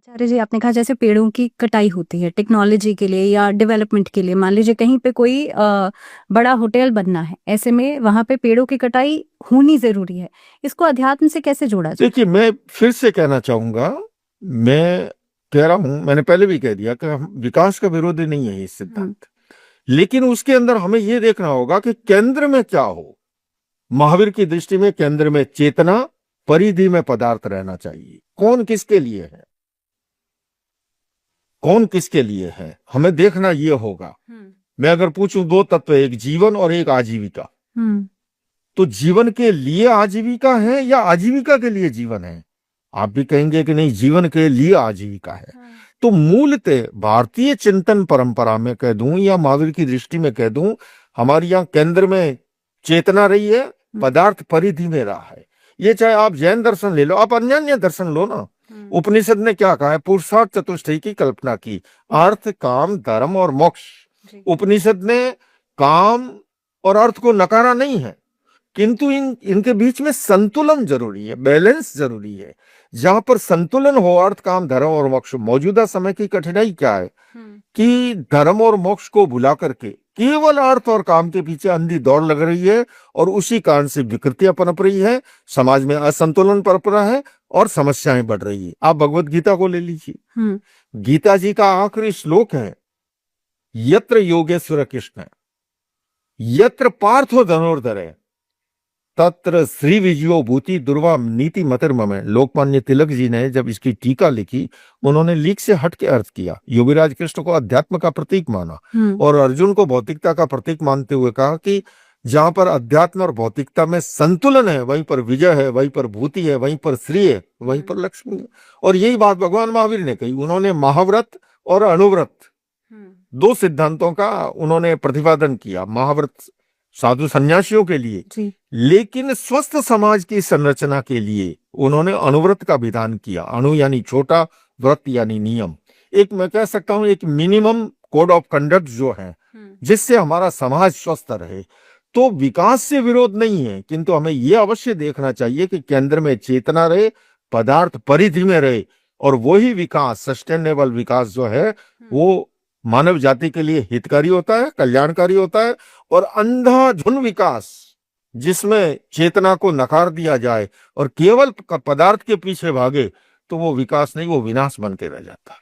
आचार्य जी, आपने कहा जैसे पेड़ों की कटाई होती है टेक्नोलॉजी के लिए या डेवलपमेंट के लिए, मान लीजिए कहीं पे कोई बड़ा होटल बनना है, ऐसे में वहां पे पेड़ों की कटाई होनी जरूरी है। इसको अध्यात्म से कैसे जोड़ा जाए? देखिए, मैं फिर से कहना चाहूंगा, मैं कह रहा हूं, मैंने पहले भी कह दिया कि हम विकास का विरोधी नहीं है ये सिद्धांत, लेकिन उसके अंदर हमें यह देखना होगा कि केंद्र में क्या हो। महावीर की दृष्टि में केंद्र में चेतना, परिधि में पदार्थ रहना चाहिए। कौन किसके लिए है, कौन किसके लिए है, हमें देखना यह होगा। मैं अगर पूछूं दो तत्व, एक जीवन और एक आजीविका, तो जीवन के लिए आजीविका है या आजीविका के लिए जीवन है? आप भी कहेंगे कि नहीं, जीवन के लिए आजीविका है। तो मूलतः भारतीय चिंतन परंपरा में कह दूं या महावीर की दृष्टि में कह दूं, हमारे यहाँ केंद्र में चेतना रही है, पदार्थ परिधि में रहा है। ये चाहे आप जैन दर्शन ले लो, आप अन्य दर्शन लो ना। उपनिषद ने क्या कहा है? पुरुषार्थ चतुष्टय की कल्पना की, अर्थ, काम, धर्म और मोक्ष। उपनिषद ने काम और अर्थ को नकारा नहीं है, किंतु इनके बीच में संतुलन जरूरी है, बैलेंस जरूरी है। जहां पर संतुलन हो, अर्थ, काम, धर्म और मोक्ष। मौजूदा समय की कठिनाई क्या है कि धर्म और मोक्ष को भुला करके केवल अर्थ और काम के पीछे अंधी दौड़ लग रही है, और उसी कारण से विकृतियां पनप रही है, समाज में असंतुलन पनप रहा है और समस्याएं बढ़ रही है। आप भगवत गीता को ले लीजिए, गीता जी का आखिरी श्लोक है, यत्र योगेश्वर कृष्ण यत्र पार्थो धनुर्धरे तत्र श्री विजयो भूति दुर्वा नीति मतिर्मम। लोकमान्य तिलक जी ने जब इसकी टीका लिखी, उन्होंने लीक से हट के अर्थ किया। योगीराज कृष्ण को अध्यात्म का प्रतीक माना और अर्जुन को भौतिकता का प्रतीक मानते हुए कहा कि जहां पर अध्यात्म और भौतिकता में संतुलन है, वहीं पर विजय है, वहीं पर भूति है, वहीं पर श्री है, वहीं पर लक्ष्मी है। और यही बात भगवान महावीर ने कही। उन्होंने महाव्रत और अनुव्रत दो सिद्धांतों का उन्होंने प्रतिपादन किया। महाव्रत साधु सन्यासियों के लिए, लेकिन स्वस्थ समाज की संरचना के लिए उन्होंने अनुव्रत का विधान किया। अणु यानी छोटा, व्रत यानी नियम। एक मैं कह सकता हूं एक मिनिमम कोड ऑफ कंडक्ट जो है, जिससे हमारा समाज स्वस्थ रहे। तो विकास से विरोध नहीं है, किंतु हमें यह अवश्य देखना चाहिए कि केंद्र में चेतना रहे, पदार्थ परिधि में रहे, और वही विकास, सस्टेनेबल विकास जो है, वो मानव जाति के लिए हितकारी होता है, कल्याणकारी होता है। और अंधाधुन विकास, जिसमें चेतना को नकार दिया जाए और केवल पदार्थ के पीछे भागे, तो वो विकास नहीं, वो विनाश बन के रह जाता है।